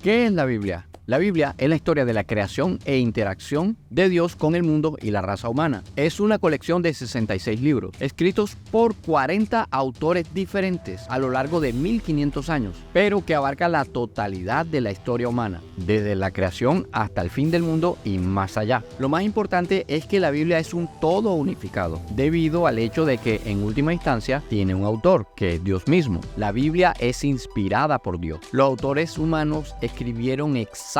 ¿Qué es la Biblia? La Biblia es la historia de la creación e interacción de Dios con el mundo y la raza humana. Es una colección de 66 libros, escritos por 40 autores diferentes a lo largo de 1500 años, pero que abarca la totalidad de la historia humana, desde la creación hasta el fin del mundo y más allá. Lo más importante es que la Biblia es un todo unificado, debido al hecho de que en última instancia tiene un autor, que es Dios mismo. La Biblia es inspirada por Dios. Los autores humanos escribieron exactamente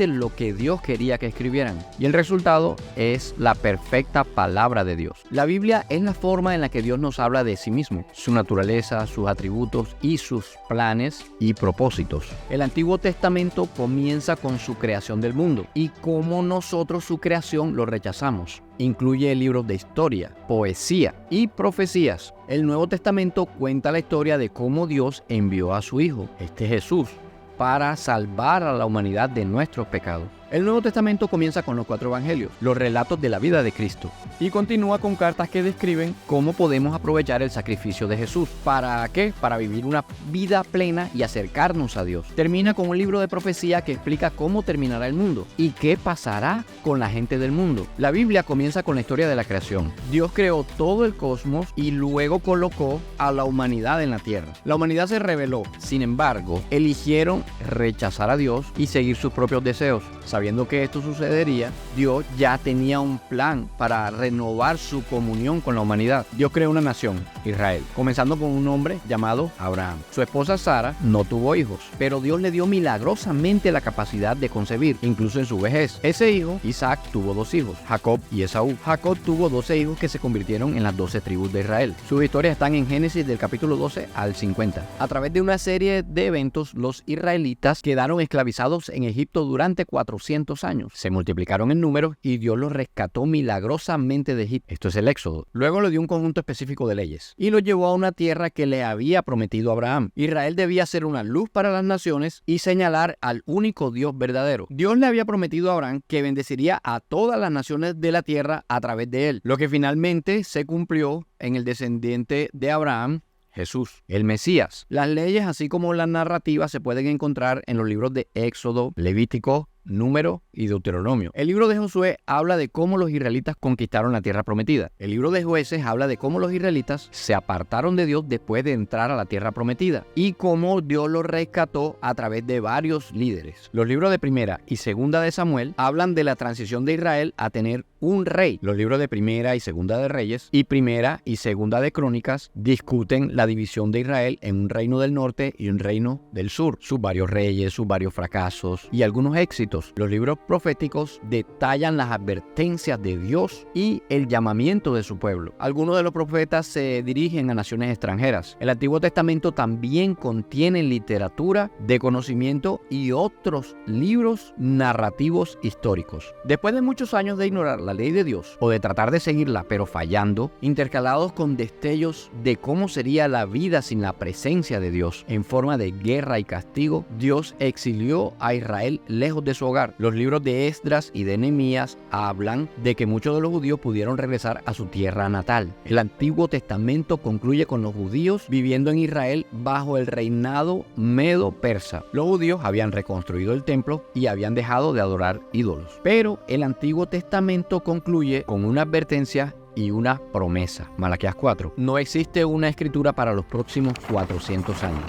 lo que Dios quería que escribieran, y el resultado es la perfecta palabra de Dios. La Biblia es la forma en la que Dios nos habla de sí mismo, su naturaleza, sus atributos y sus planes y propósitos. El Antiguo Testamento comienza con su creación del mundo y cómo nosotros su creación lo rechazamos. Incluye libros de historia, poesía y profecías. El Nuevo Testamento cuenta la historia de cómo Dios envió a su Hijo, Jesús, para salvar a la humanidad de nuestros pecados. El Nuevo Testamento comienza con los 4 evangelios, los relatos de la vida de Cristo, y continúa con cartas que describen cómo podemos aprovechar el sacrificio de Jesús. ¿Para qué? Para vivir una vida plena y acercarnos a Dios. Termina con un libro de profecía que explica cómo terminará el mundo y qué pasará con la gente del mundo. La Biblia comienza con la historia de la creación. Dios creó todo el cosmos y luego colocó a la humanidad en la tierra. La humanidad se rebeló, sin embargo, eligieron rechazar a Dios y seguir sus propios deseos. Sabiendo que esto sucedería, Dios ya tenía un plan para renovar su comunión con la humanidad. Dios creó una nación, Israel, comenzando con un hombre llamado Abraham. Su esposa Sara no tuvo hijos, pero Dios le dio milagrosamente la capacidad de concebir, incluso en su vejez. Ese hijo, Isaac, tuvo 2 hijos, Jacob y Esaú. Jacob tuvo 12 hijos que se convirtieron en las 12 tribus de Israel. Sus historias están en Génesis del capítulo 12 al 50. A través de una serie de eventos, los israelitas quedaron esclavizados en Egipto durante 400 años. Se multiplicaron en número y Dios los rescató milagrosamente de Egipto. Esto es el Éxodo. Luego le dio un conjunto específico de leyes y los llevó a una tierra que le había prometido a Abraham. Israel debía ser una luz para las naciones y señalar al único Dios verdadero. Dios le había prometido a Abraham que bendeciría a todas las naciones de la tierra a través de él, lo que finalmente se cumplió en el descendiente de Abraham, Jesús, el Mesías. Las leyes, así como las narrativas, se pueden encontrar en los libros de Éxodo, Levítico, Número y Deuteronomio. El libro de Josué habla de cómo los israelitas conquistaron la tierra prometida. El libro de Jueces habla de cómo los israelitas se apartaron de Dios después de entrar a la tierra prometida y cómo Dios los rescató a través de varios líderes. Los libros de Primera y Segunda de Samuel hablan de la transición de Israel a tener un rey. Los libros de Primera y Segunda de Reyes y Primera y Segunda de Crónicas discuten la división de Israel en un reino del norte y un reino del sur, sus varios reyes, sus varios fracasos y algunos éxitos. Los libros proféticos detallan las advertencias de Dios y el llamamiento de su pueblo. Algunos de los profetas se dirigen a naciones extranjeras. El Antiguo Testamento también contiene literatura de conocimiento y otros libros narrativos históricos. Después de muchos años de ignorar la ley de Dios o de tratar de seguirla pero fallando, intercalados con destellos de cómo sería la vida sin la presencia de Dios en forma de guerra y castigo, Dios exilió a Israel lejos de su hogar. Los libros de Esdras y de Nehemías hablan de que muchos de los judíos pudieron regresar a su tierra natal. El Antiguo Testamento concluye con los judíos viviendo en Israel bajo el reinado medo-persa. Los judíos habían reconstruido el templo y habían dejado de adorar ídolos. Pero el Antiguo Testamento concluye con una advertencia y una promesa. Malaquías 4. No existe una escritura para los próximos 400 años.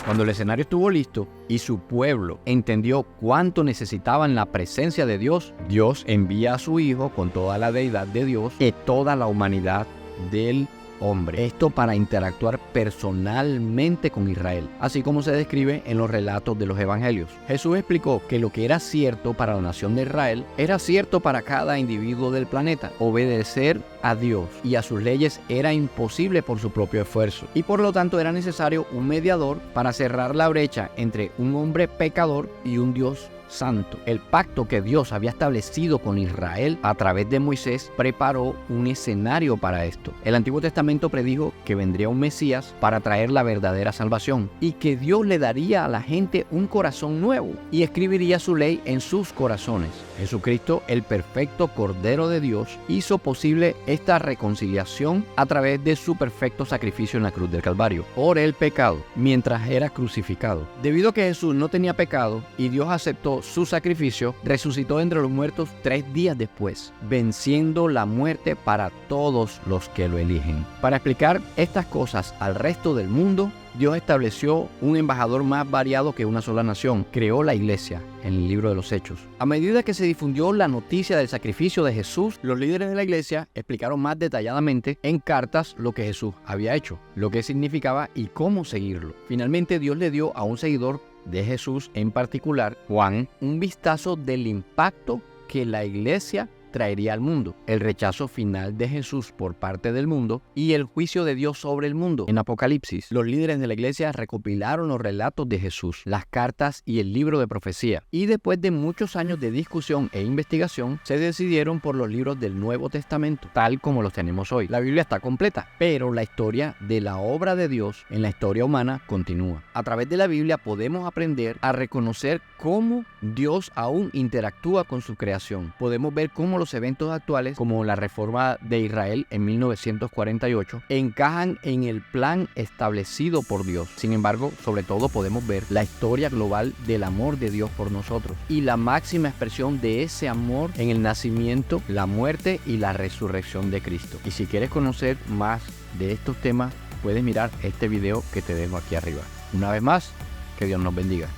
Cuando el escenario estuvo listo y su pueblo entendió cuánto necesitaban la presencia de Dios, Dios envía a su Hijo con toda la deidad de Dios y toda la humanidad del hombre. Esto para interactuar personalmente con Israel, así como se describe en los relatos de los evangelios. Jesús explicó que lo que era cierto para la nación de Israel era cierto para cada individuo del planeta. Obedecer a Dios y a sus leyes era imposible por su propio esfuerzo y por lo tanto era necesario un mediador para cerrar la brecha entre un hombre pecador y un Dios santo. El pacto que Dios había establecido con Israel a través de Moisés preparó un escenario para esto. El Antiguo Testamento predijo que vendría un Mesías para traer la verdadera salvación y que Dios le daría a la gente un corazón nuevo y escribiría su ley en sus corazones. Jesucristo, el perfecto Cordero de Dios, hizo posible esta reconciliación a través de su perfecto sacrificio en la cruz del Calvario por el pecado mientras era crucificado. Debido a que Jesús no tenía pecado y Dios aceptó su sacrificio, resucitó entre los muertos 3 días después, venciendo la muerte para todos los que lo eligen. Para explicar estas cosas al resto del mundo, Dios estableció un embajador más variado que una sola nación. Creó la iglesia en el libro de los Hechos. A medida que se difundió la noticia del sacrificio de Jesús, los líderes de la iglesia explicaron más detalladamente en cartas lo que Jesús había hecho, lo que significaba y cómo seguirlo. Finalmente, Dios le dio a un seguidor de Jesús, en particular Juan, un vistazo del impacto que la iglesia traería al mundo, el rechazo final de Jesús por parte del mundo y el juicio de Dios sobre el mundo. En Apocalipsis, los líderes de la iglesia recopilaron los relatos de Jesús, las cartas y el libro de profecía, y después de muchos años de discusión e investigación, se decidieron por los libros del Nuevo Testamento, tal como los tenemos hoy. La Biblia está completa, pero la historia de la obra de Dios en la historia humana continúa. A través de la Biblia podemos aprender a reconocer cómo Dios aún interactúa con su creación. Podemos ver cómo los eventos actuales, como la reforma de Israel en 1948, encajan en el plan establecido por Dios. Sin embargo, sobre todo podemos ver la historia global del amor de Dios por nosotros y la máxima expresión de ese amor en el nacimiento, la muerte y la resurrección de Cristo. Y si quieres conocer más de estos temas, puedes mirar este video que te dejo aquí arriba. Una vez más, que Dios nos bendiga.